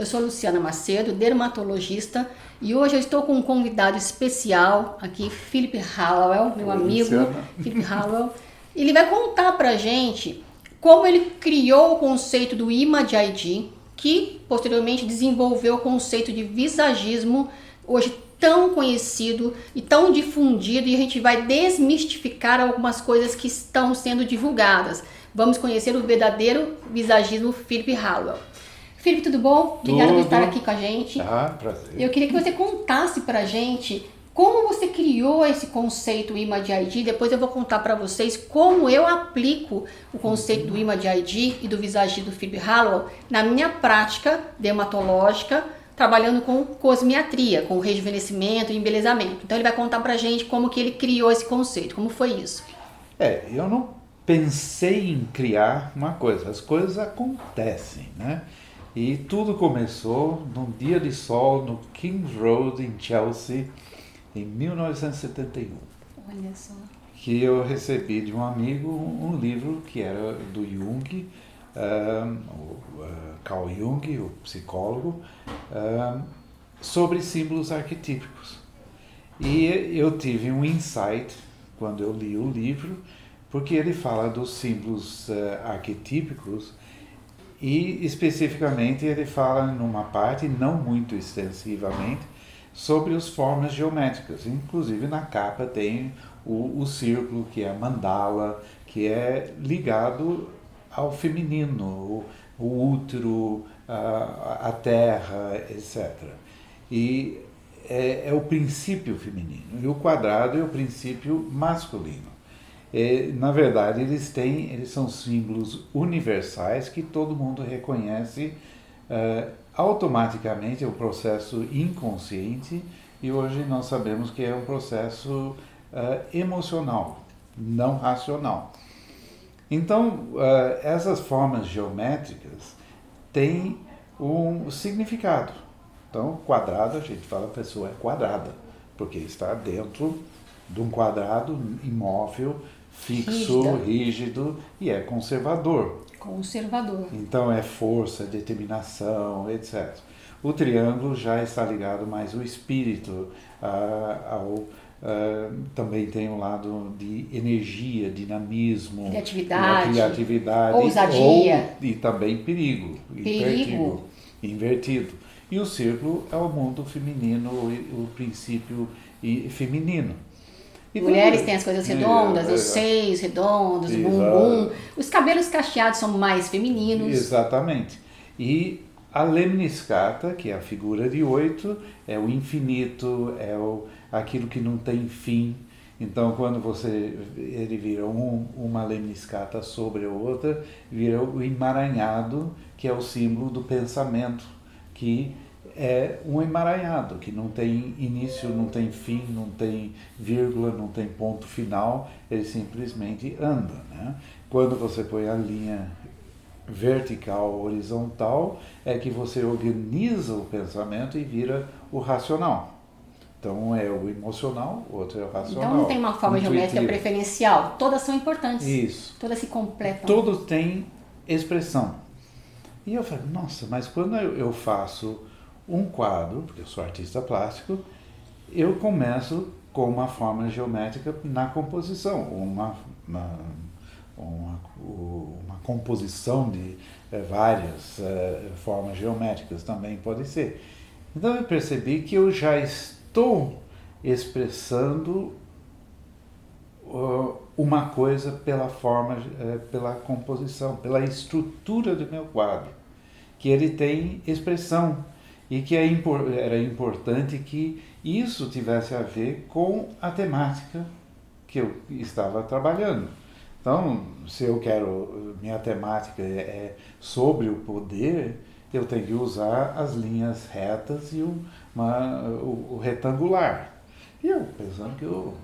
Eu sou Luciana Macedo, dermatologista, e hoje eu estou com um convidado especial aqui, Philip Hallowell, meu amigo, Luciana. Philip Hallowell. Ele vai contar pra gente como ele criou o conceito do Image ID, que posteriormente desenvolveu o conceito de visagismo, hoje tão conhecido e tão difundido, e a gente vai desmistificar algumas coisas que estão sendo divulgadas. Vamos conhecer o verdadeiro visagismo Philip Hallowell. Felipe, tudo bom? Obrigada por estar aqui com a gente. Prazer. Eu queria que você contasse pra gente como você criou esse conceito Image ID. Depois eu vou contar para vocês como eu aplico o conceito do Image ID e do visagismo do Philip Hallowell na minha prática dermatológica, trabalhando com cosmiatria, com rejuvenescimento e embelezamento. Então ele vai contar pra gente como que ele criou esse conceito, como foi isso. Eu não pensei em criar uma coisa, as coisas acontecem, né? E tudo começou num dia de sol no King's Road, em Chelsea, em 1971. Olha só. Que eu recebi de um amigo um livro que era do Jung, Carl Jung, o psicólogo, sobre símbolos arquetípicos. E eu tive um insight quando eu li o livro, porque ele fala dos símbolos arquetípicos e especificamente ele fala numa parte, não muito extensivamente, sobre as formas geométricas. Inclusive na capa tem o círculo, que é a mandala, que é ligado ao feminino, o útero, a terra, etc. E é o princípio feminino. E o quadrado é o princípio masculino. Na verdade, eles são símbolos universais que todo mundo reconhece automaticamente. É um processo inconsciente e hoje nós sabemos que é um processo emocional, não racional. Então, essas formas geométricas têm um significado. Então, quadrado, a gente fala a pessoa é quadrada, porque está dentro de um quadrado imóvel, fixo, rígido e é conservador. Conservador. Então é força, determinação, etc. O triângulo já está ligado mais ao espírito, também tem um lado de energia, dinamismo, criatividade ousadia. E também perigo. Invertido. E o círculo é o mundo feminino, o princípio feminino. Mulheres têm as coisas redondas, os seios redondos, o bumbum. Os cabelos cacheados são mais femininos. Exatamente. E a lemniscata, que é a figura de 8, é o infinito, aquilo que não tem fim. Então, quando ele vira uma lemniscata sobre a outra, vira o emaranhado, que é o símbolo do pensamento, que é um emaranhado, que não tem início, não tem fim, não tem vírgula, não tem ponto final, ele simplesmente anda, né? Quando você põe a linha vertical, horizontal, é que você organiza o pensamento e vira o racional. Então, um é o emocional, o outro é o racional. Então não tem uma forma geométrica preferencial, todas são importantes. Isso. Todas se completam. Todos têm expressão. E eu falei, nossa, mas quando eu faço um quadro, porque eu sou artista plástico, eu começo com uma forma geométrica na composição, uma composição de várias formas geométricas também pode ser. Então eu percebi que eu já estou expressando uma coisa pela forma, pela composição, pela estrutura do meu quadro, que ele tem expressão. E que era importante que isso tivesse a ver com a temática que eu estava trabalhando. Então, se eu quero, minha temática é sobre o poder, eu tenho que usar as linhas retas e o retangular. E eu pensando que eu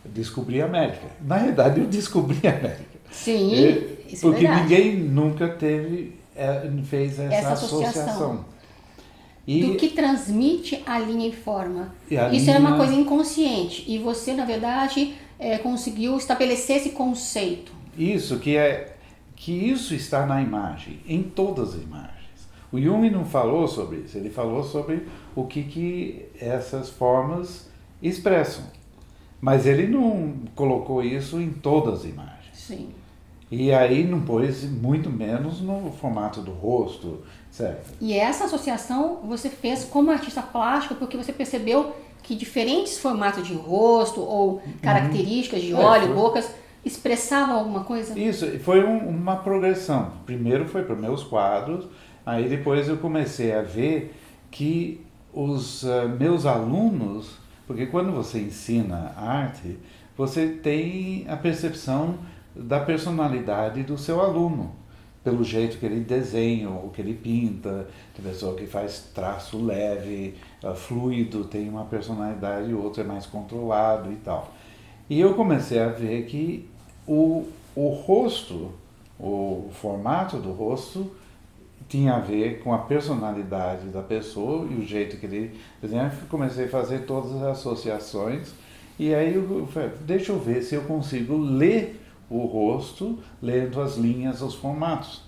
descobri a América. Na verdade, eu descobri a América. Sim, isso porque é verdade. Ninguém nunca fez essa associação. Do que transmite a linha e forma. Isso linha... é uma coisa inconsciente. E você, na verdade, conseguiu estabelecer esse conceito. Isso, que isso está na imagem, em todas as imagens. O Jung não falou sobre isso, ele falou sobre o que essas formas expressam. Mas ele não colocou isso em todas as imagens. Sim. E aí não pôs muito menos no formato do rosto, certo? E essa associação você fez como artista plástico porque você percebeu que diferentes formatos de rosto ou características de olho, bocas, expressavam alguma coisa? Isso, foi uma progressão. Primeiro foi para meus quadros, aí depois eu comecei a ver que os meus alunos, porque quando você ensina arte, você tem a percepção da personalidade do seu aluno, pelo jeito que ele desenha, o que ele pinta, tem pessoa que faz traço leve, fluido, tem uma personalidade, o outro é mais controlado e tal. E eu comecei a ver que o rosto, o formato do rosto, tinha a ver com a personalidade da pessoa e o jeito que ele desenha. Comecei a fazer todas as associações e aí eu falei, deixa eu ver se eu consigo ler o rosto, lendo as linhas, os formatos.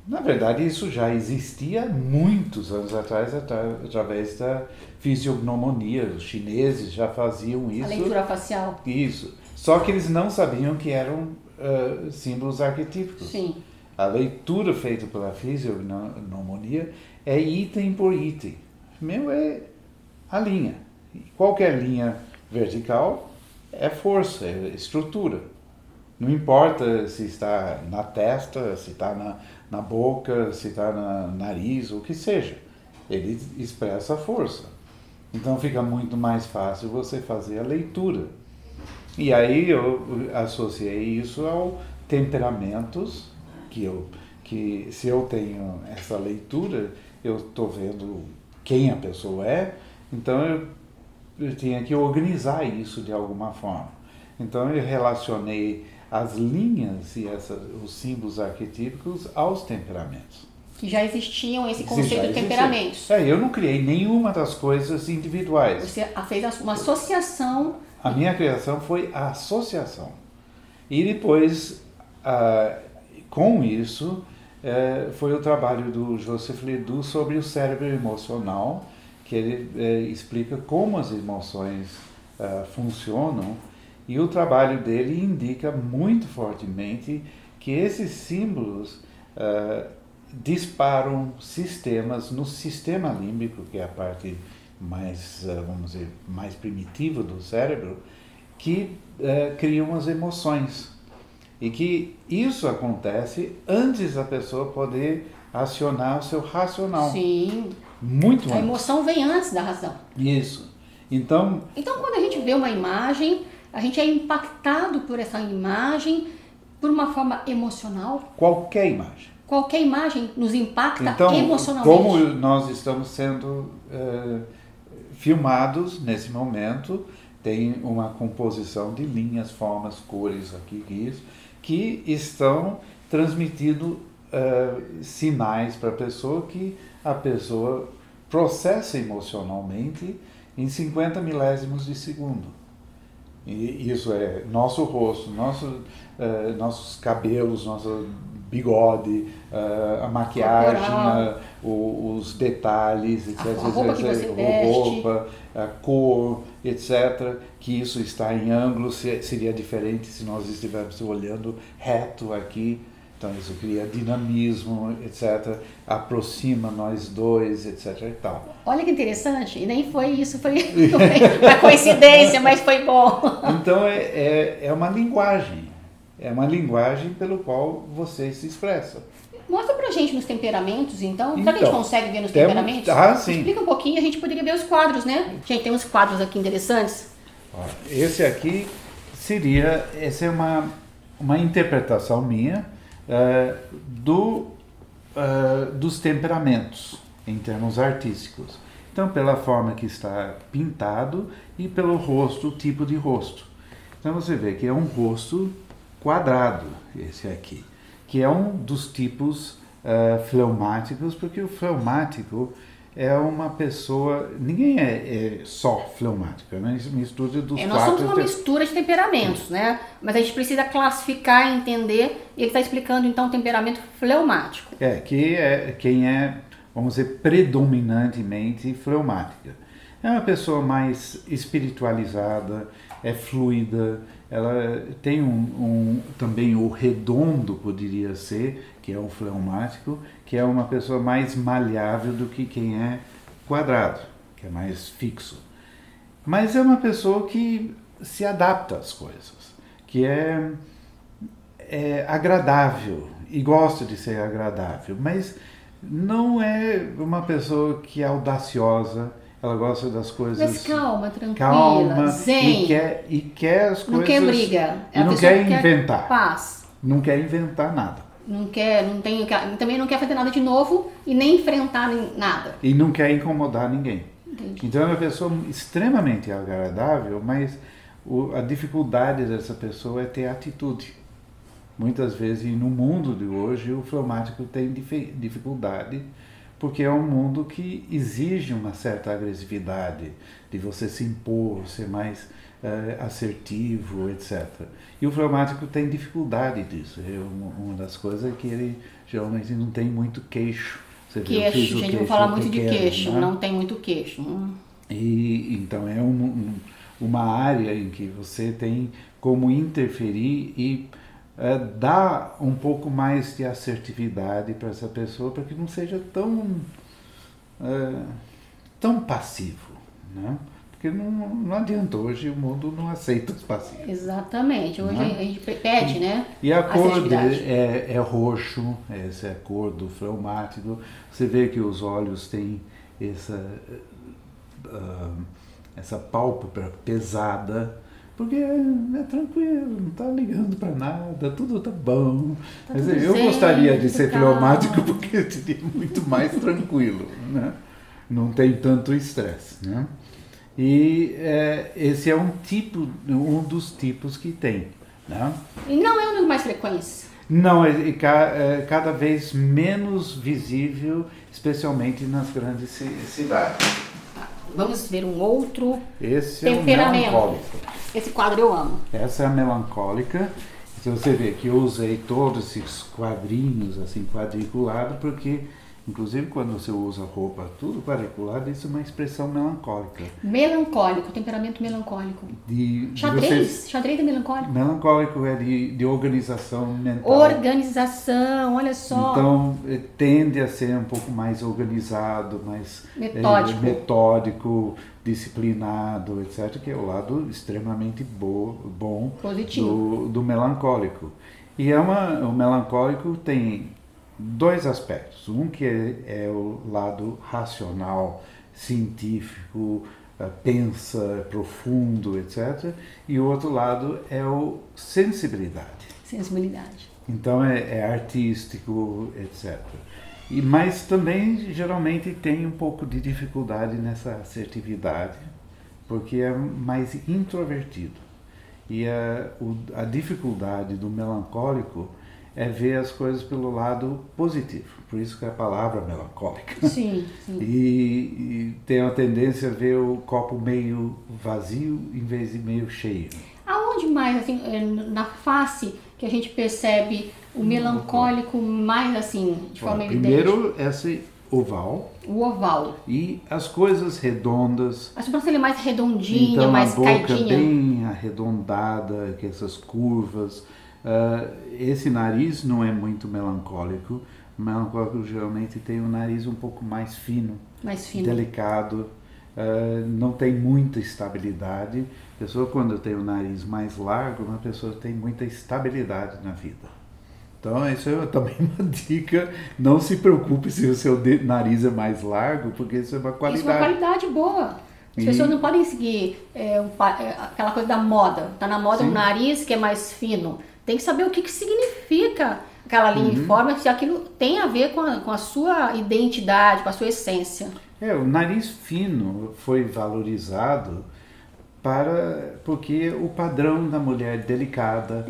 Na verdade, isso já existia muitos anos atrás, através da fisiognomonia. Os chineses já faziam isso. A leitura facial. Isso. Só que eles não sabiam que eram símbolos arquetípicos. Sim. A leitura feita pela fisiognomonia é item por item. Meu é a linha. Qualquer linha vertical é força, é estrutura. Não importa se está na testa, se está na boca, se está no nariz, o que seja. Ele expressa a força. Então fica muito mais fácil você fazer a leitura. E aí eu associei isso ao temperamentos, que se eu tenho essa leitura, eu estou vendo quem a pessoa é, então eu tinha que organizar isso de alguma forma. Então eu relacionei as linhas e os símbolos arquetípicos aos temperamentos. Que já existiam esse conceito de temperamentos. Eu não criei nenhuma das coisas individuais. Você fez uma associação. A minha criação foi a associação. E depois, com isso, foi o trabalho do Joseph Ledoux sobre o cérebro emocional, que ele explica como as emoções funcionam. E o trabalho dele indica muito fortemente que esses símbolos disparam sistemas no sistema límbico, que é a parte mais, vamos dizer, mais primitiva do cérebro, que criam as emoções. E que isso acontece antes da pessoa poder acionar o seu racional. Sim. Muito antes. A emoção vem antes da razão. Isso. Então, quando a gente vê uma imagem, a gente é impactado por essa imagem por uma forma emocional? Qualquer imagem. Qualquer imagem nos impacta emocionalmente. Como nós estamos sendo filmados nesse momento, tem uma composição de linhas, formas, cores, aqui isso, que estão transmitindo sinais para a pessoa que a pessoa processa emocionalmente em 50 milésimos de segundo. E isso é nosso rosto, nossos cabelos, nosso bigode, a maquiagem, os detalhes, etc. A roupa que você veste. A cor, etc. Que isso está em ângulo, seria diferente se nós estivéssemos olhando reto aqui. Então isso cria dinamismo, etc. Aproxima nós dois, etc. e tal. Olha que interessante, e nem foi isso, foi uma coincidência, mas foi bom. Então é uma linguagem. É uma linguagem pelo qual você se expressa. Mostra pra gente nos temperamentos, então. Será que a gente consegue ver nos temperamentos? Sim. Explica um pouquinho, a gente poderia ver os quadros, né? Gente, tem uns quadros aqui interessantes. Esse aqui essa é uma interpretação minha dos temperamentos, em termos artísticos. Então, pela forma que está pintado e pelo rosto, o tipo de rosto. Então, você vê que é um rosto quadrado, esse aqui, que é um dos tipos fleumáticos, porque o fleumático é uma pessoa... Ninguém é só fleumático, né? Mistura dos nós somos uma mistura de temperamentos, né? Mas a gente precisa classificar e entender, e ele está explicando, então, o temperamento fleumático. Quem é vamos dizer, predominantemente fleumática. É uma pessoa mais espiritualizada, é fluida, ela tem também o redondo, poderia ser, que é o fleumático, que é uma pessoa mais maleável do que quem é quadrado, que é mais fixo. Mas é uma pessoa que se adapta às coisas, que é agradável e gosta de ser agradável, mas não é uma pessoa que é audaciosa. Ela gosta das coisas... Mas calma, tranquila, zen. E quer as coisas... Não quer briga. E não quer inventar. Paz. Não quer inventar nada. Também não quer fazer nada de novo e nem enfrentar nada. E não quer incomodar ninguém. Entendi. Então é uma pessoa extremamente agradável, mas a dificuldade dessa pessoa é ter atitude. Muitas vezes, e no mundo de hoje, o fleumático tem dificuldade, porque é um mundo que exige uma certa agressividade, de você se impor, ser mais assertivo, etc. E o fleumático tem dificuldade disso. É uma das coisas que ele geralmente não tem muito queixo. Você Queixo, gente, eu vou falar muito de queixo, né? não tem muito queixo. E então é uma área em que você tem como interferir e dar um pouco mais de assertividade para essa pessoa, para que não seja tão passivo, né? Porque não adianta, hoje o mundo não aceita os passivos. Exatamente, hoje a gente pede, né? E a cor dele é roxo, essa é a cor do fleumático. Você vê que os olhos têm essa pálpebra pesada, porque é tranquilo, não está ligando para nada, tudo tá bom. Mas eu gostaria de ser fleumático porque seria muito mais tranquilo, né? Não tem tanto estresse, né? E esse é um dos tipos que tem, né? E não é um dos mais frequentes? Não, é cada vez menos visível, especialmente nas grandes cidades. Vamos ver um outro temperamento. É o melancólico. Esse quadro eu amo. Essa é a melancólica. Então você vê que eu usei todos esses quadrinhos assim quadriculados, porque inclusive quando você usa roupa tudo quadriculado, isso é uma expressão melancólica. Melancólico, temperamento melancólico. Xadrez é melancólico? Melancólico é de organização mental. Organização, olha só. Então tende a ser um pouco mais organizado, mais metódico, disciplinado, etc., que é o lado extremamente bom do melancólico. E o melancólico tem dois aspectos. Um que é o lado racional, científico, pensa, profundo, etc. E o outro lado é o sensibilidade. Sensibilidade. Então é artístico, etc. Mas também geralmente tem um pouco de dificuldade nessa assertividade, porque é mais introvertido. E a dificuldade do melancólico é ver as coisas pelo lado positivo. Por isso que é a palavra melancólica. Sim, sim. E tem a tendência a ver o copo meio vazio em vez de meio cheio. Aonde mais, assim, na face que a gente percebe o melancólico mais assim, de forma evidente? Primeiro, esse oval. O oval. E as coisas redondas. A sobrancelha mais redondinha, então, mais caidinha. Então a boca bem arredondada, com essas curvas. Esse nariz não é muito melancólico. O melancólico geralmente tem um nariz um pouco mais fino. Delicado. Não tem muita estabilidade. A pessoa, quando tem o nariz mais largo, uma pessoa tem muita estabilidade na vida. Então, isso é também uma dica. Não se preocupe se o seu nariz é mais largo, porque isso é uma qualidade. Isso é uma qualidade boa. As pessoas não podem seguir aquela coisa da moda. Está na moda um nariz que é mais fino. Tem que saber o que significa aquela linha de forma, se aquilo tem a ver com a sua identidade, com a sua essência. O nariz fino foi valorizado porque o padrão da mulher delicada,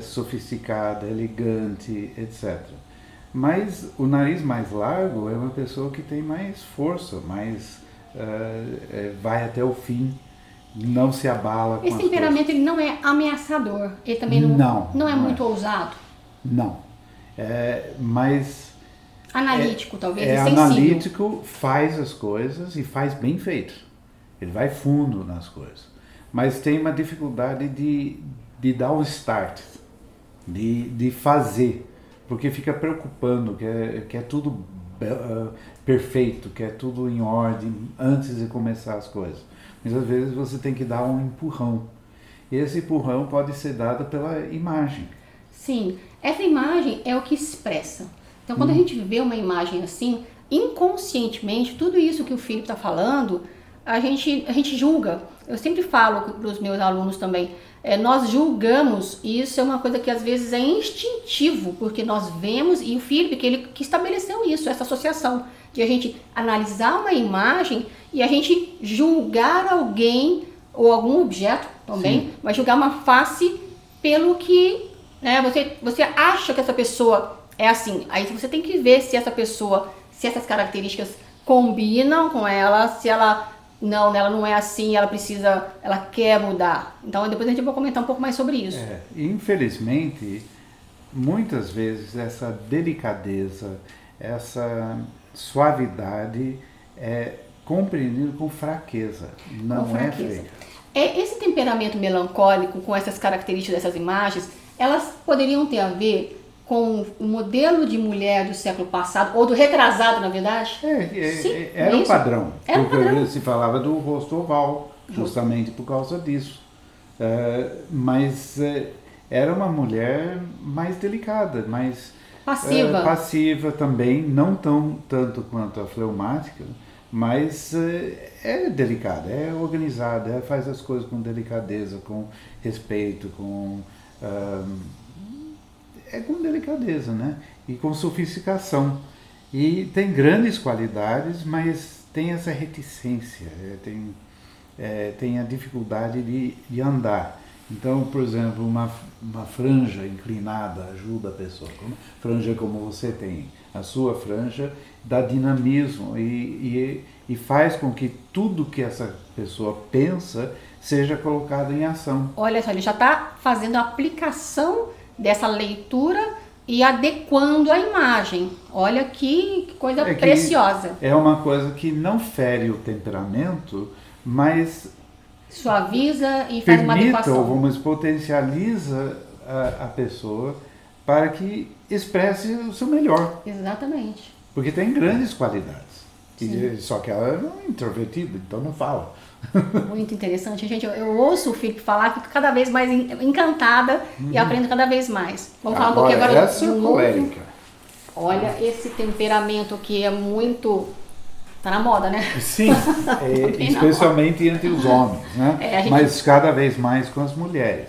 sofisticada, elegante, etc. Mas o nariz mais largo é uma pessoa que tem mais força, vai até o fim, não se abala com esse temperamento ele não é ameaçador, ele também não é muito ousado? Não, mas Analítico, talvez, é e sensível. analítico, faz as coisas e faz bem feito. Ele vai fundo nas coisas. Mas tem uma dificuldade de dar o start, de fazer, porque fica preocupando, que é tudo perfeito, que é tudo em ordem antes de começar as coisas. Mas às vezes você tem que dar um empurrão. E esse empurrão pode ser dado pela imagem. Sim, essa imagem é o que expressa. Então, quando a gente vê uma imagem assim, inconscientemente, tudo isso que o Felipe está falando, a gente julga. Eu sempre falo para os meus alunos também, nós julgamos, e isso é uma coisa que às vezes é instintivo, porque nós vemos, e o Felipe, que estabeleceu isso, essa associação, de a gente analisar uma imagem e a gente julgar alguém, ou algum objeto também, sim, mas julgar uma face pelo que, né, você acha que essa pessoa é assim. Aí você tem que ver se essa pessoa, se essas características combinam com ela, se ela não é assim, ela quer mudar. Então depois a gente vai comentar um pouco mais sobre isso. Infelizmente, muitas vezes essa delicadeza, essa suavidade é compreendida com fraqueza, não é feita. Esse temperamento melancólico, com essas características dessas imagens, elas poderiam ter a ver com o modelo de mulher do século passado, ou do retrasado, na verdade? Sim, era um padrão. Porque se falava do rosto oval, justamente por causa disso. Mas era uma mulher mais delicada, mais passiva também, não tanto quanto a fleumática, mas é delicada, é organizada, faz as coisas com delicadeza, com respeito, com delicadeza, né? E com sofisticação. E tem grandes qualidades, mas tem essa reticência, tem a dificuldade de andar. Então, por exemplo, uma franja inclinada ajuda a pessoa. Franja como você tem, a sua franja dá dinamismo e faz com que tudo que essa pessoa pensa seja colocado em ação. Olha só, ele já está fazendo a aplicação dessa leitura e adequando a imagem. Olha que coisa preciosa. É uma coisa que não fere o temperamento, mas suaviza e faz uma adequação. Ou vamos potencializa a pessoa para que expresse o seu melhor. Exatamente. Porque tem grandes qualidades. Só que ela é introvertida, então não fala. Muito interessante, gente. Eu ouço o Felipe falar, fico cada vez mais encantada e aprendo cada vez mais. Vamos falar um pouquinho agora de um colérica. Olha, esse temperamento que é muito... Tá na moda, né? Sim, especialmente entre os homens, né? Mas cada vez mais com as mulheres.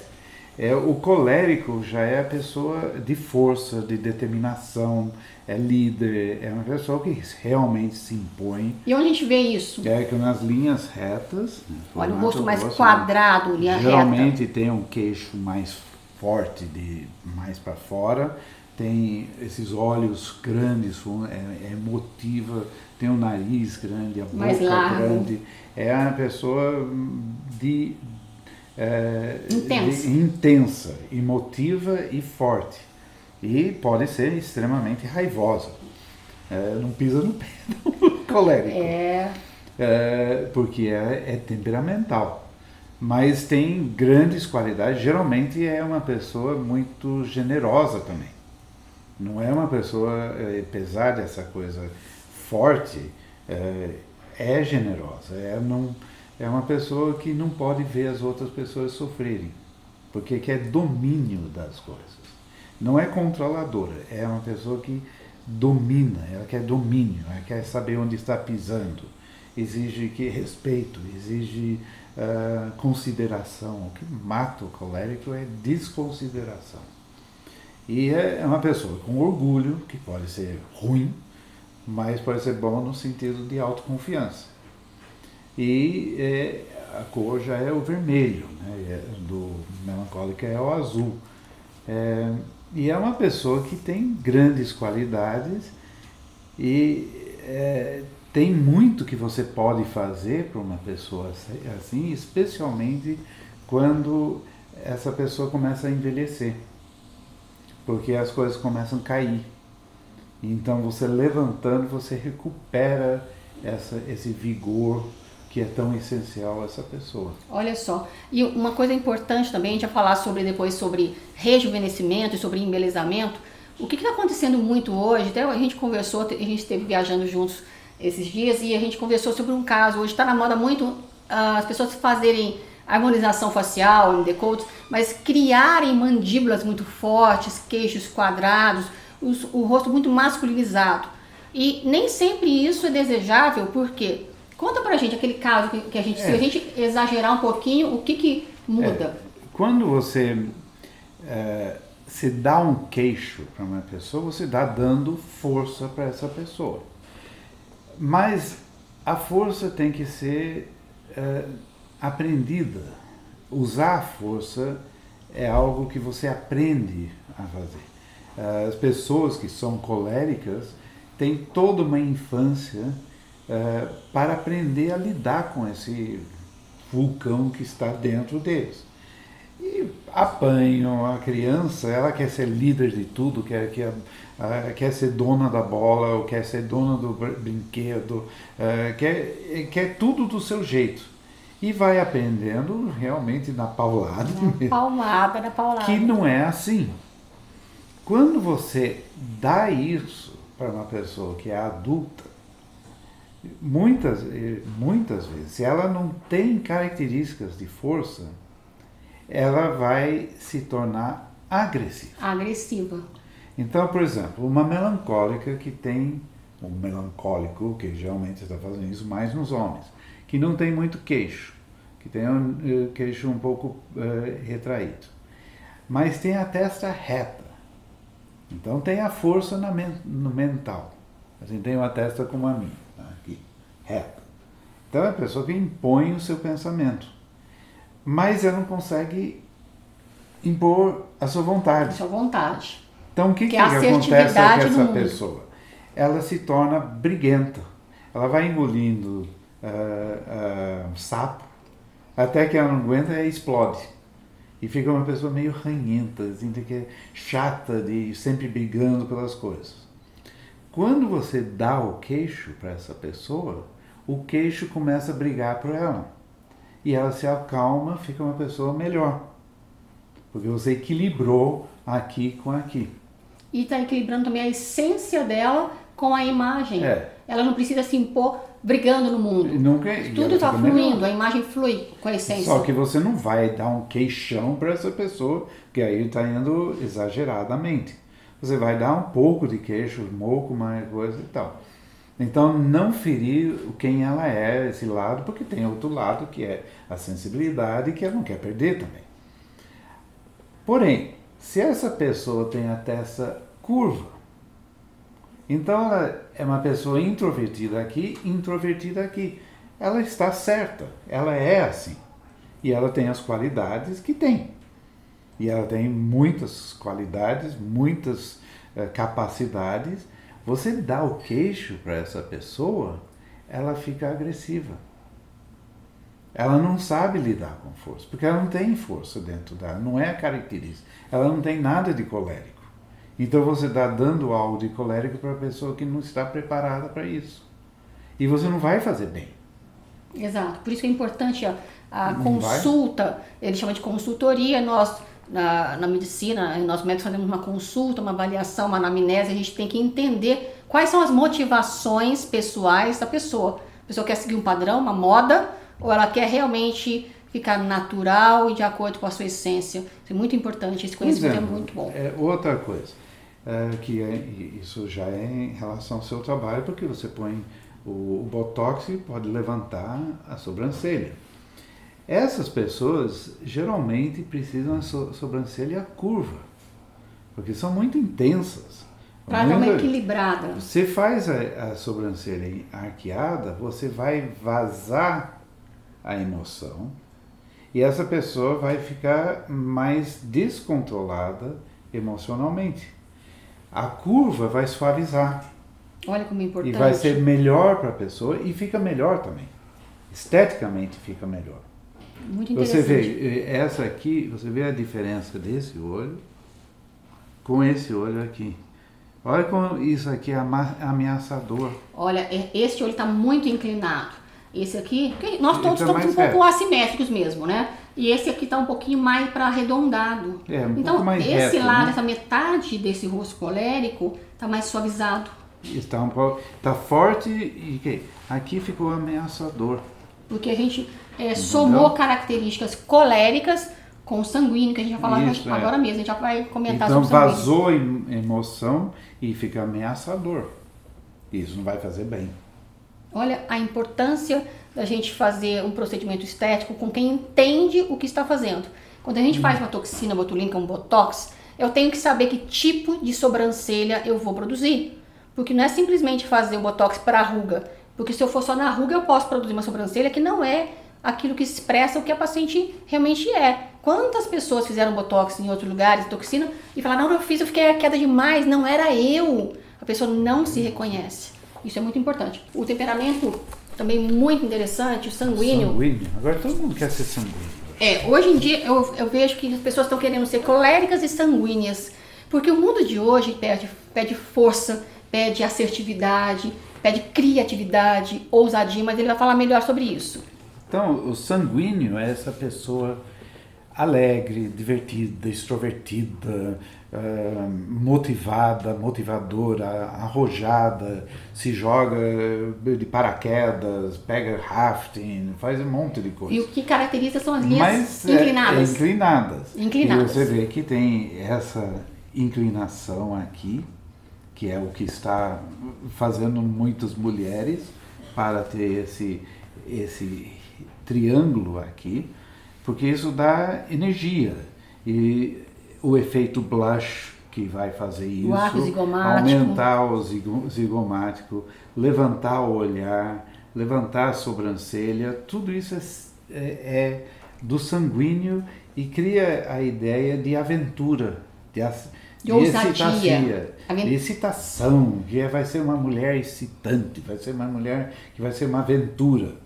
O colérico já é a pessoa de força, de determinação, é líder, é uma pessoa que realmente se impõe. E onde a gente vê isso? Que nas linhas retas. Olha, o rosto mais quadrado, linha reta. Geralmente tem um queixo mais forte, mais para fora, tem esses olhos grandes, é emotiva, tem o nariz grande, a boca grande. É uma pessoa intensa, emotiva e forte. E pode ser extremamente raivosa. Não pisa no pé do colérico. Porque é temperamental. Mas tem grandes qualidades. Geralmente é uma pessoa muito generosa também. Não é uma pessoa, apesar dessa coisa forte, é generosa. É uma pessoa que não pode ver as outras pessoas sofrerem, porque quer domínio das coisas. Não é controladora, é uma pessoa que domina, ela quer domínio, ela quer saber onde está pisando, exige respeito, exige consideração. O que mata o colérico é desconsideração. E é uma pessoa com orgulho, que pode ser ruim, mas pode ser bom no sentido de autoconfiança. E a cor já é o vermelho, né? Do melancólico é o azul. E é uma pessoa que tem grandes qualidades e tem muito que você pode fazer para uma pessoa assim, especialmente quando essa pessoa começa a envelhecer, porque as coisas começam a cair. Então você levantando, você recupera esse vigor que é tão essencial a essa pessoa. Olha só, e uma coisa importante também, a gente vai falar depois sobre rejuvenescimento e sobre embelezamento. O que está acontecendo muito hoje, até a gente conversou, a gente esteve viajando juntos esses dias e a gente conversou sobre um caso. Hoje está na moda muito as pessoas fazerem harmonização facial, decoutos, mas criarem mandíbulas muito fortes, queixos quadrados, o rosto muito masculinizado. E nem sempre isso é desejável, porque conta pra gente aquele caso que a gente, se a gente exagerar um pouquinho, o que muda? Quando você se dá um queixo para uma pessoa, você está dando força para essa pessoa. Mas a força tem que ser aprendida. Usar a força é algo que você aprende a fazer. As pessoas que são coléricas têm toda uma infância para aprender a lidar com esse vulcão que está dentro deles. E apanham a criança, ela quer ser líder de tudo, quer ser dona da bola, ou quer ser dona do brinquedo, quer tudo do seu jeito. E vai aprendendo realmente na paulada. Na paulada. Que não é assim. Quando você dá isso para uma pessoa que é adulta, muitas vezes, se ela não tem características de força, ela vai se tornar agressiva. Então, por exemplo, uma melancólica que tem, um melancólico, que geralmente está fazendo isso mais nos homens, que não tem muito queixo, que tem um queixo um pouco retraído, mas tem a testa reta. Então tem a força no mental. Assim, tem uma testa como a minha, aqui, reta. Então é a pessoa que impõe o seu pensamento. Mas ela não consegue impor a sua vontade. A sua vontade. Então o que acontece com essa pessoa? Ela se torna briguenta. Ela vai engolindo sapo, até que ela não aguenta e explode. E fica uma pessoa meio ranhenta, assim, que é chata, de sempre brigando pelas coisas. Quando você dá o queixo para essa pessoa, o queixo começa a brigar por ela. E ela se acalma, fica uma pessoa melhor. Porque você equilibrou aqui com aqui. E está equilibrando também a essência dela com a imagem. Ela não precisa se impor brigando no mundo. Tudo está fluindo, a imagem flui com a essência. Só que você não vai dar um queixão para essa pessoa, que aí está indo exageradamente. Você vai dar um pouco de queixo, um pouco mais coisa e tal. Então, não ferir quem ela é, esse lado, porque tem outro lado, que é a sensibilidade, que ela não quer perder também. Porém, se essa pessoa tem a testa curva, então ela é uma pessoa introvertida aqui, ela está certa, ela é assim. E ela tem as qualidades que tem. E ela tem muitas qualidades, muitas capacidades. Você dá o queixo para essa pessoa, ela fica agressiva. Ela não sabe lidar com força, porque ela não tem força dentro dela, não é a característica. Ela não tem nada de colérico. Então você está dando algo de colérico para a pessoa que não está preparada para isso. E você não vai fazer bem. Exato, por isso que é importante a consulta, ele chama de consultoria, nós na medicina, nós médicos fazemos uma consulta, uma avaliação, uma anamnese, a gente tem que entender quais são as motivações pessoais da pessoa. A pessoa quer seguir um padrão, uma moda, ou ela quer realmente ficar natural e de acordo com a sua essência. Isso é muito importante, esse conhecimento é muito bom. Outra coisa, isso já é em relação ao seu trabalho, porque você põe o botox e pode levantar a sobrancelha. Essas pessoas geralmente precisam de sobrancelha curva, porque são muito intensas. Para dar uma equilibrada. Você faz a sobrancelha arqueada, você vai vazar a emoção e essa pessoa vai ficar mais descontrolada emocionalmente. A curva vai suavizar. Olha como é importante. E vai ser melhor para a pessoa e fica melhor também. Esteticamente fica melhor. Muito interessante. Você vê, essa aqui, você vê a diferença desse olho com esse olho aqui. Olha como isso aqui é ameaçador. Olha, este olho está muito inclinado. Esse aqui, porque nós todos Ele tá estamos mais um pouco reto. assimétricos mesmo, né? E esse aqui está um pouquinho mais para arredondado. Um Então, pouco mais esse reto, lado, né? essa metade desse rosto colérico está mais suavizado. Está um pouco, tá forte e aqui ficou ameaçador. Porque a gente somou características coléricas com o sanguíneo, que a gente vai falar Isso, agora mesmo. A gente já vai comentar Então sobre o sanguíneo. vazou emoção e fica ameaçador. Isso não vai fazer bem. Olha a importância da gente fazer um procedimento estético com quem entende o que está fazendo. Quando a gente faz uma toxina botulínica, um botox, eu tenho que saber que tipo de sobrancelha eu vou produzir. Porque não é simplesmente fazer o botox para ruga. Porque se eu for só na ruga, eu posso produzir uma sobrancelha que não é aquilo que expressa o que a paciente realmente é. Quantas pessoas fizeram botox em outros lugares, toxina, e falaram, não, eu fiz, eu fiquei queda demais, não era eu. A pessoa não se reconhece. Isso é muito importante. O temperamento também muito interessante, o sanguíneo. Sanguíneo. Agora todo mundo quer ser sanguíneo. Hoje em dia eu vejo que as pessoas estão querendo ser coléricas e sanguíneas. Porque o mundo de hoje pede força, pede assertividade, pede criatividade, ousadia, mas ele vai falar melhor sobre isso. Então, o sanguíneo é essa pessoa alegre, divertida, extrovertida, motivada, motivadora, arrojada, se joga de paraquedas, pega rafting, faz um monte de coisa. E o que caracteriza são as linhas inclinadas. Inclinadas. E você vê que tem essa inclinação aqui, que é o que está fazendo muitas mulheres para ter esse triângulo aqui, porque isso dá energia. E o efeito blush que vai fazer isso, o arco zigomático, aumentar o zigomático, levantar o olhar, levantar a sobrancelha, tudo isso é do sanguíneo e cria a ideia de aventura, de ousadia, de excitação, que vai ser uma mulher excitante, vai ser uma mulher que vai ser uma aventura.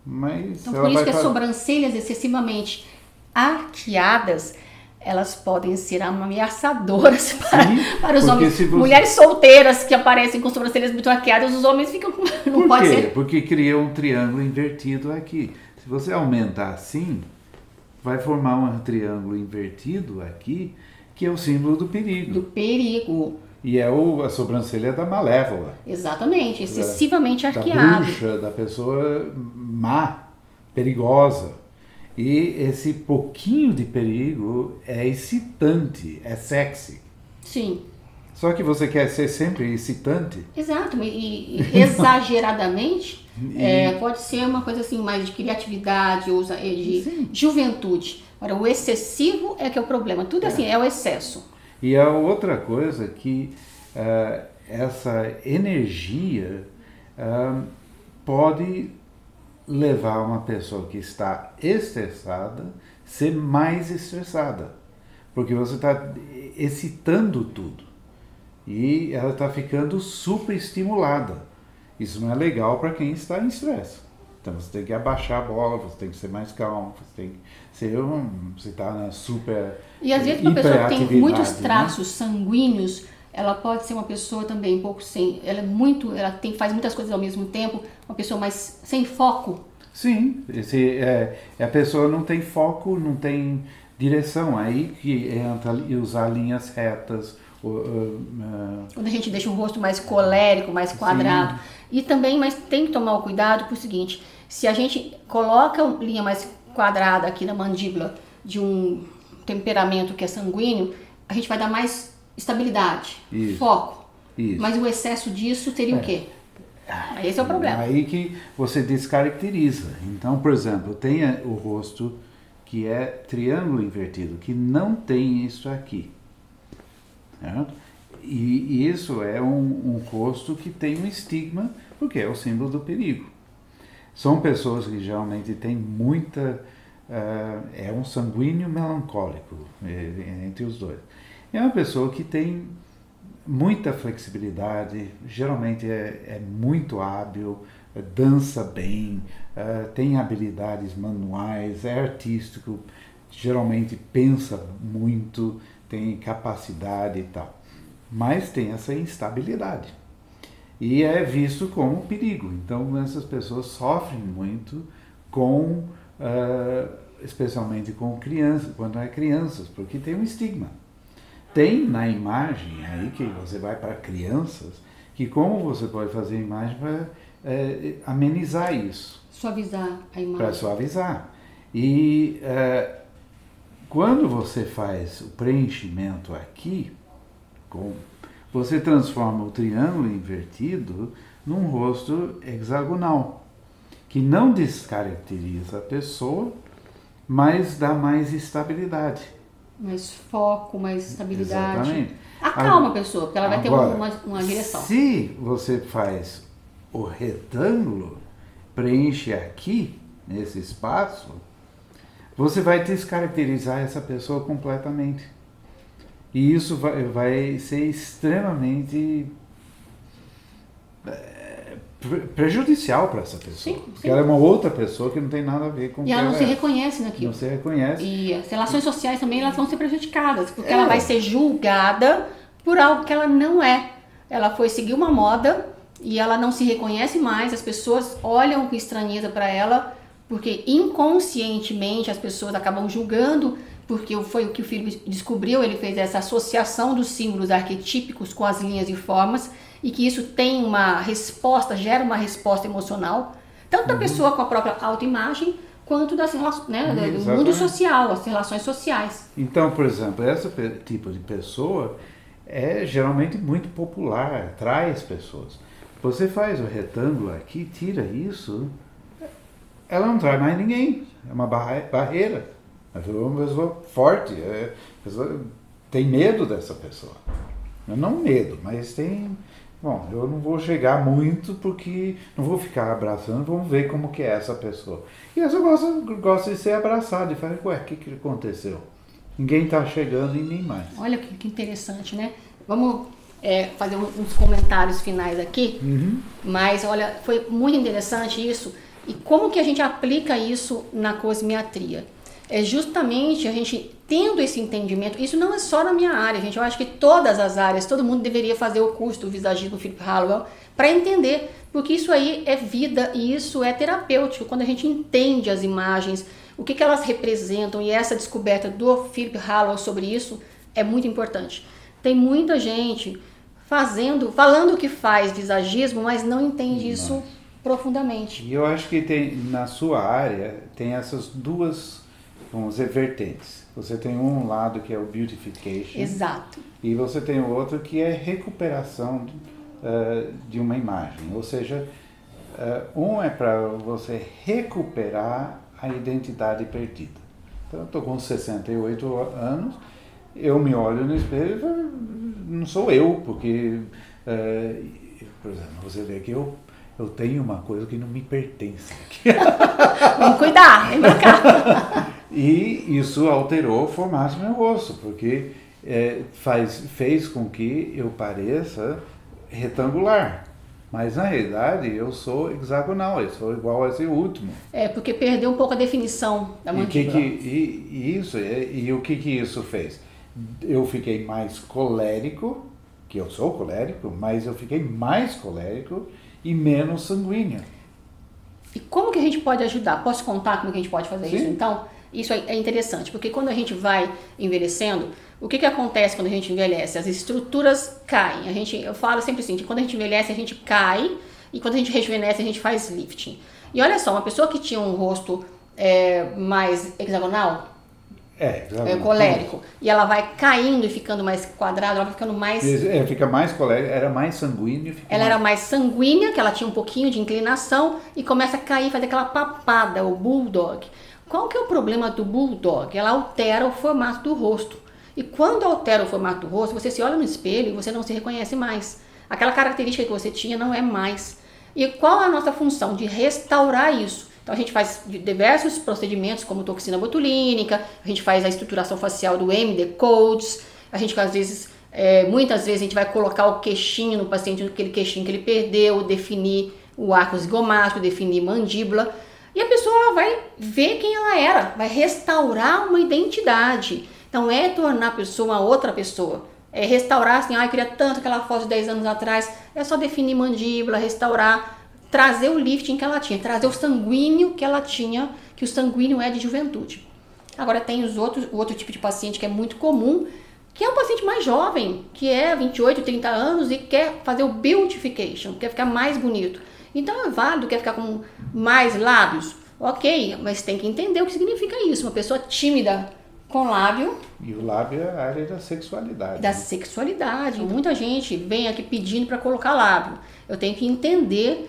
Mas então, por isso que as sobrancelhas excessivamente arqueadas, elas podem ser ameaçadoras para os homens. Mulheres solteiras que aparecem com sobrancelhas muito arqueadas, os homens ficam com... Não Por pode quê? ser. Porque cria um triângulo invertido aqui. Se você aumentar assim, vai formar um triângulo invertido aqui, que é o símbolo do perigo. Do perigo. E é a sobrancelha da malévola. Exatamente, excessivamente arqueada. Da bruxa, da pessoa má, perigosa. E esse pouquinho de perigo é excitante, é sexy. Sim. Só que você quer ser sempre excitante. Exato, e exageradamente pode ser uma coisa assim, mais de criatividade, de juventude. Agora, o excessivo é que é o problema. Tudo assim, é o excesso. E a outra coisa que essa energia pode levar uma pessoa que está estressada a ser mais estressada. Porque você está excitando tudo. E ela está ficando super estimulada. Isso não é legal para quem está em estresse. Então você tem que abaixar a bola, você tem que ser mais calmo, você tem que ser você está na super E às vezes uma pessoa que tem muitos né? traços sanguíneos, ela pode ser uma pessoa também um pouco sem, faz muitas coisas ao mesmo tempo, uma pessoa mais sem foco. Sim, a pessoa não tem foco, não tem direção, aí que entra usar linhas retas. Quando a gente deixa o rosto mais colérico, mais quadrado. Sim. E também, mas tem que tomar o cuidado por o seguinte, se a gente coloca uma linha mais quadrada aqui na mandíbula de um temperamento que é sanguíneo, a gente vai dar mais estabilidade, foco. Isso. Mas o excesso disso seria o quê? Esse é o problema. Aí que você descaracteriza. Então, por exemplo, tem o rosto que é triângulo invertido, que não tem isso aqui. E isso é um rosto que tem um estigma, porque é o símbolo do perigo. São pessoas que geralmente têm muita... é um sanguíneo melancólico entre os dois. É uma pessoa que tem muita flexibilidade, geralmente é muito hábil, dança bem, tem habilidades manuais, é artístico, geralmente pensa muito, tem capacidade e tal. mas tem essa instabilidade. E é visto como um perigo. Então, essas pessoas sofrem muito com, especialmente com crianças, quando é crianças, porque tem um estigma. Tem na imagem aí que você vai para crianças, que como você pode fazer imagem para amenizar isso. Suavizar a imagem. Para suavizar. E quando você faz o preenchimento aqui, você transforma o triângulo invertido num rosto hexagonal, que não descaracteriza a pessoa, mas dá mais estabilidade. Mais foco, mais estabilidade. Exatamente. Acalma a pessoa, porque ela vai Agora, ter uma direção. Se você faz o retângulo, preenche aqui, nesse espaço, você vai descaracterizar essa pessoa completamente. E isso vai ser extremamente prejudicial para essa pessoa. Sim. Porque ela é uma outra pessoa que não tem nada a ver com o que ela não se é. reconhece naquilo. Não se reconhece. E as relações sociais também elas vão ser prejudicadas, porque ela vai ser julgada por algo que ela não é. Ela foi seguir uma moda e ela não se reconhece mais, as pessoas olham com estranheza para ela, porque inconscientemente as pessoas acabam julgando, porque foi o que o Philip descobriu, ele fez essa associação dos símbolos arquetípicos com as linhas e formas, e que isso tem uma resposta, gera uma resposta emocional, tanto da pessoa com a própria autoimagem, quanto das, né, do mundo social, as relações sociais. Então, por exemplo, esse tipo de pessoa é geralmente muito popular, atrai as pessoas. Você faz o retângulo aqui, tira isso, ela não traz mais ninguém, é uma barreira. É uma pessoa forte, a pessoa tem medo dessa pessoa. Não medo, mas tem... Bom, eu não vou chegar muito porque não vou ficar abraçando, vamos ver como que é essa pessoa. E essa gosta de ser abraçada e fala, ué, o que aconteceu? Ninguém está chegando em mim mais. Olha que interessante, né? Vamos fazer uns comentários finais aqui, mas olha, foi muito interessante isso. E como que a gente aplica isso na cosmiatria? É justamente a gente tendo esse entendimento, isso não é só na minha área, gente, eu acho que todas as áreas, todo mundo deveria fazer o curso do visagismo Philip Hallowell para entender, porque isso aí é vida e isso é terapêutico, quando a gente entende as imagens, o que elas representam, e essa descoberta do Philip Hallowell sobre isso é muito importante. Tem muita gente falando que faz visagismo, mas não entende isso profundamente. E eu acho que tem, na sua área, tem essas duas, vamos dizer, vertentes. Você tem um lado que é o beautification. Exato. E você tem o outro que é recuperação de uma imagem. Ou seja, um é para você recuperar a identidade perdida. Então, eu estou com 68 anos, eu me olho no espelho e falo, não sou eu, porque, por exemplo, você vê que eu tenho uma coisa que não me pertence. Vamos cuidar, vem pra cá. E isso alterou o formato do meu rosto, porque fez com que eu pareça retangular. Mas na realidade eu sou hexagonal, eu sou igual a esse último. Porque perdeu um pouco a definição da mandíbula. E o que isso fez? Eu fiquei mais colérico, que eu sou colérico, mas eu fiquei mais colérico e menos sanguíneo. E como que a gente pode ajudar? Posso contar como que a gente pode fazer isso? Então, isso é interessante, porque quando a gente vai envelhecendo, o que acontece quando a gente envelhece? As estruturas caem. Eu falo sempre assim, que quando a gente envelhece, a gente cai, e quando a gente rejuvenesce, a gente faz lifting. E olha só, uma pessoa que tinha um rosto mais hexagonal, colérico, e ela vai caindo e ficando mais quadrada, ela vai ficando mais... Fica mais colérico, era mais sanguíneo. Era mais sanguínea, que ela tinha um pouquinho de inclinação, e começa a cair, fazer aquela papada, o bulldog. Qual que é o problema do bulldog? Ela altera o formato do rosto. E quando altera o formato do rosto, você se olha no espelho e você não se reconhece mais. Aquela característica que você tinha não é mais. E qual é a nossa função? De restaurar isso. Então a gente faz diversos procedimentos, como toxina botulínica, a gente faz a estruturação facial do MD Codes, a gente às vezes, muitas vezes a gente vai colocar o queixinho no paciente, aquele queixinho que ele perdeu, definir o arco zigomático, definir mandíbula. E a pessoa ela vai ver quem ela era, vai restaurar uma identidade. Então tornar a pessoa uma outra pessoa. restaurar assim, eu queria tanto aquela foto de 10 anos atrás, é só definir mandíbula, restaurar, trazer o lifting que ela tinha, trazer o sanguíneo que ela tinha, que o sanguíneo é de juventude. Agora tem o outro tipo de paciente que é muito comum, que é um paciente mais jovem, que é 28, 30 anos e quer fazer o beautification, quer ficar mais bonito. Então é válido, quer ficar com mais lábios? Ok, mas tem que entender o que significa isso. Uma pessoa tímida com lábio. E o lábio é a área da sexualidade. Da sexualidade. Muita gente vem aqui pedindo para colocar lábio. Eu tenho que entender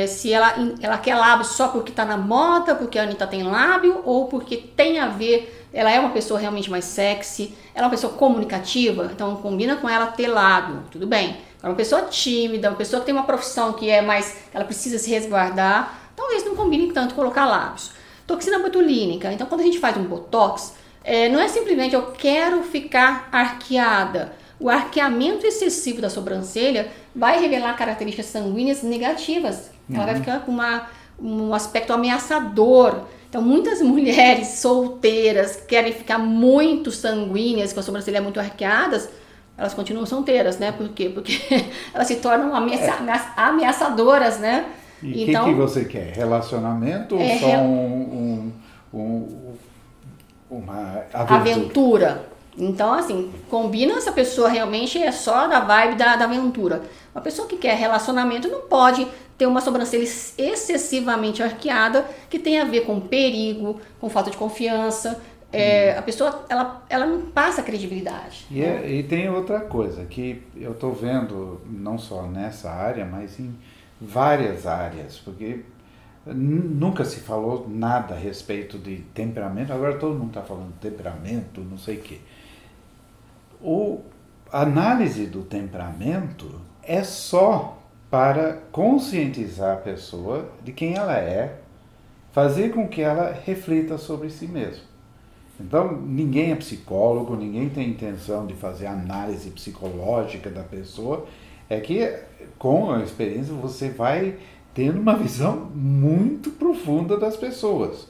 se ela quer lábio só porque está na moda, porque a Anitta tem lábio, ou porque tem a ver, ela é uma pessoa realmente mais sexy, ela é uma pessoa comunicativa, então combina com ela ter lábio, tudo bem. É uma pessoa tímida, uma pessoa que tem uma profissão que é mais, ela precisa se resguardar, talvez não combine tanto colocar lábios. Toxina botulínica, então quando a gente faz um botox, não é simplesmente eu quero ficar arqueada. O arqueamento excessivo da sobrancelha vai revelar características sanguíneas negativas. Ela vai ficar com um aspecto ameaçador. Então, muitas mulheres solteiras querem ficar muito sanguíneas, com a sobrancelha muito arqueadas, elas continuam solteiras, né? Por quê? Porque elas se tornam ameaçadoras, né? E então, que você quer? Relacionamento ou só uma aventura? Então, assim, combina se a pessoa realmente é só da vibe da aventura. Uma pessoa que quer relacionamento não pode ter uma sobrancelha excessivamente arqueada, que tem a ver com perigo, com falta de confiança. A pessoa, ela não passa credibilidade. E tem outra coisa, que eu estou vendo, não só nessa área, mas em várias áreas, porque nunca se falou nada a respeito de temperamento, agora todo mundo está falando de temperamento, não sei o quê. A análise do temperamento é só para conscientizar a pessoa de quem ela é, fazer com que ela reflita sobre si mesma. Então, ninguém é psicólogo, ninguém tem intenção de fazer análise psicológica da pessoa, é que com a experiência você vai tendo uma visão muito profunda das pessoas.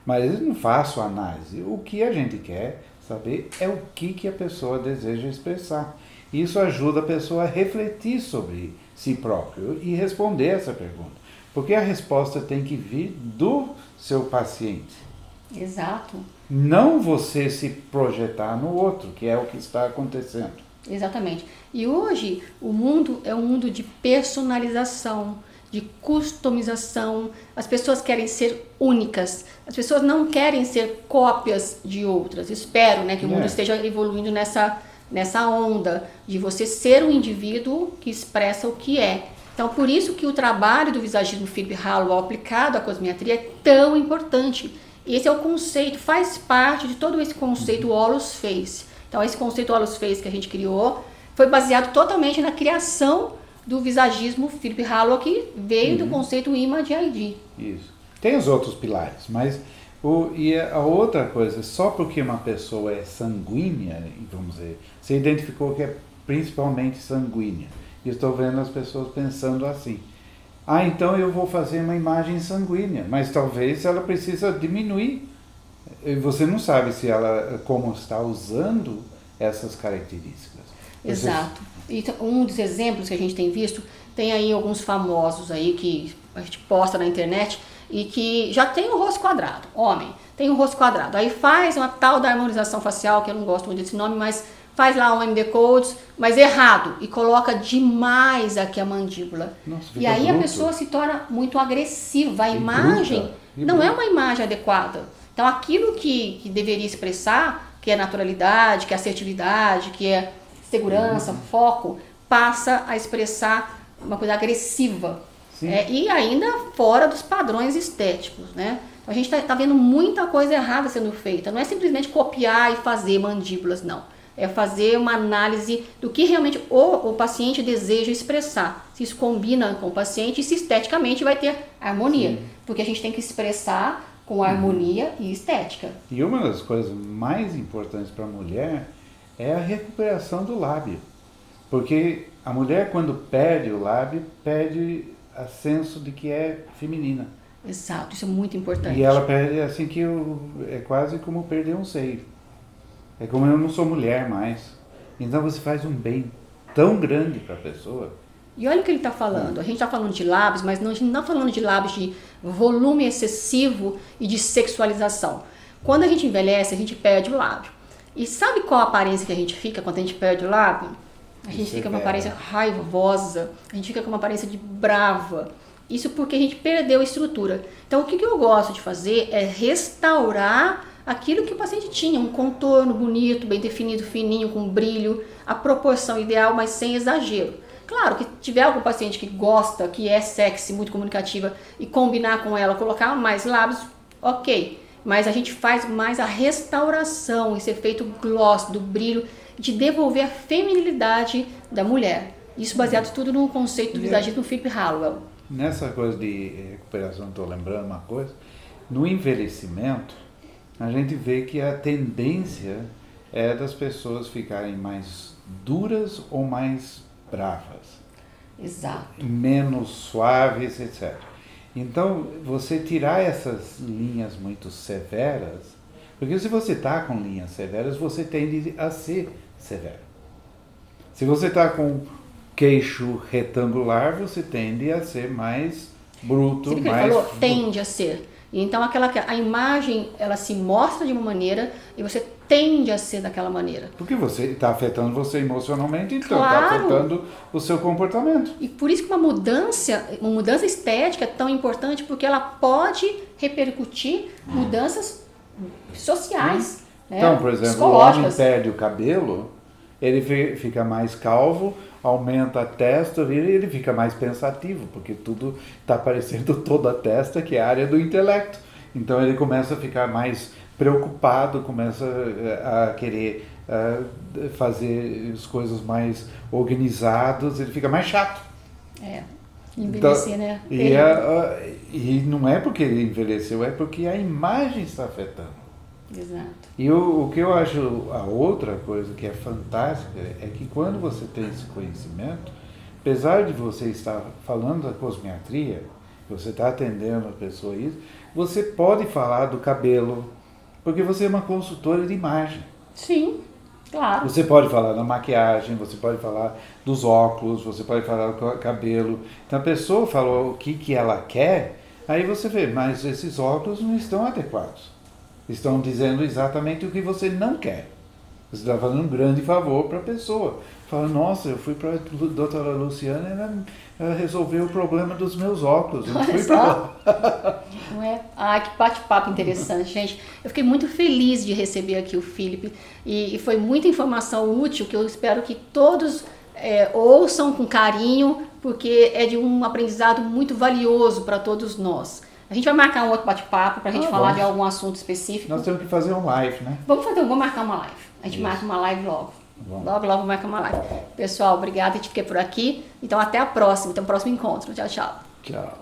Mas eu não faço análise. O que a gente quer saber é o que a pessoa deseja expressar. Isso ajuda a pessoa a refletir sobre si próprio e responder essa pergunta. Porque a resposta tem que vir do seu paciente. Exato. Não você se projetar no outro, que é o que está acontecendo. Exatamente. E hoje o mundo é um mundo de personalização, de customização. As pessoas querem ser únicas. As pessoas não querem ser cópias de outras. Espero, né, que o mundo esteja evoluindo nessa onda de você ser um indivíduo que expressa o que é. Então, por isso que o trabalho do visagismo Philip Hallow aplicado à cosmetria é tão importante. Esse é o conceito, faz parte de todo esse conceito Holus Face. Então, esse conceito Holus Face que a gente criou foi baseado totalmente na criação do visagismo Philip Hallow, que veio do conceito Image ID. Isso. Tem os outros pilares, mas a outra coisa, só porque uma pessoa é sanguínea, vamos dizer, você identificou que é principalmente sanguínea. E estou vendo as pessoas pensando assim. Então eu vou fazer uma imagem sanguínea, mas talvez ela precisa diminuir. Você não sabe se ela como está usando essas características. Exato. E um dos exemplos que a gente tem visto, tem aí alguns famosos aí que a gente posta na internet e que já tem o rosto quadrado, homem, tem o rosto quadrado. Aí faz uma tal da harmonização facial, que eu não gosto muito desse nome, mas faz lá um MD Codes, mas errado, e coloca demais aqui a mandíbula. Nossa, e aí bruto. a pessoa se torna muito agressiva, a imagem não é uma imagem adequada. Então aquilo que deveria expressar, que é naturalidade, que é assertividade, que é segurança, foco, passa a expressar uma coisa agressiva. E ainda fora dos padrões estéticos, né? A gente está vendo muita coisa errada sendo feita. Não é simplesmente copiar e fazer mandíbulas, não. É fazer uma análise do que realmente o paciente deseja expressar. Se isso combina com o paciente e se esteticamente vai ter harmonia. Sim. Porque a gente tem que expressar com harmonia e estética. E uma das coisas mais importantes para a mulher é a recuperação do lábio. Porque a mulher, quando perde o lábio, perde a senso de que é feminina. Exato, isso é muito importante. E ela perde assim é quase como perder um seio. É como eu não sou mulher mais. Então você faz um bem tão grande para a pessoa. E olha o que ele está falando. A gente está falando de lábios, mas não, a gente não está falando de lábios de volume excessivo e de sexualização. Quando a gente envelhece, a gente perde o lábio. E sabe qual a aparência que a gente fica quando a gente perde o lábio? A gente fica com uma aparência raivosa, a gente fica com uma aparência de brava. Isso porque a gente perdeu a estrutura. Então, o que eu gosto de fazer é restaurar aquilo que o paciente tinha, um contorno bonito, bem definido, fininho, com brilho, a proporção ideal, mas sem exagero. Claro que tiver algum paciente que gosta, que é sexy, muito comunicativa, e combinar com ela, colocar mais lábios, ok. Mas a gente faz mais a restauração, esse efeito gloss, do brilho, de devolver a feminilidade da mulher. Isso baseado tudo no conceito do visagismo do Philip Hallowell. Nessa coisa de recuperação, estou lembrando uma coisa, no envelhecimento, a gente vê que a tendência é das pessoas ficarem mais duras ou mais bravas. Exato. Menos suaves, etc. Então, você tirar essas linhas muito severas, porque se você está com linhas severas, você tende a ser severo. Se você está com queixo retangular, você tende a ser mais bruto, Você mais... falou, tende a ser. Então, a imagem, ela se mostra de uma maneira e você tende a ser daquela maneira. Porque você está afetando você emocionalmente, então está Claro. afetando o seu comportamento. E por isso que uma mudança estética é tão importante, porque ela pode repercutir mudanças sociais, né? Então, por exemplo, o homem psicológicas. perde o cabelo, ele fica mais calvo, aumenta a testa e ele fica mais pensativo, porque tudo está aparecendo toda a testa, que é a área do intelecto. Então ele começa a ficar mais preocupado, começa a querer fazer as coisas mais organizadas, ele fica mais chato. Envelhecer, Então, né? E não é porque ele envelheceu, é porque a imagem está afetando. Exato. E o que eu acho, a outra coisa que é fantástica, é que quando você tem esse conhecimento, apesar de você estar falando da cosmetria, você está atendendo a pessoa isso, você pode falar do cabelo, porque você é uma consultora de imagem. Sim, claro. Você pode falar da maquiagem, você pode falar dos óculos, você pode falar do cabelo. Então a pessoa falou o que ela quer, aí você vê, mas esses óculos não estão adequados. Estão dizendo exatamente o que você não quer. Você está fazendo um grande favor para a pessoa. Fala, nossa, eu fui para a doutora Luciana e ela resolveu o problema dos meus óculos. Eu não fui para lá. Não é? Ah, que bate-papo interessante, gente. Eu fiquei muito feliz de receber aqui o Philip e foi muita informação útil que eu espero que todos ouçam com carinho, porque é de um aprendizado muito valioso para todos nós. A gente vai marcar um outro bate-papo para a gente falar de algum assunto específico. Nós temos que fazer um live, né? Vamos marcar uma live. A gente marca uma live logo. Logo marca uma live. Pessoal, obrigada. A gente fica por aqui. Então, até a próxima. Até o próximo encontro. Tchau, tchau. Tchau.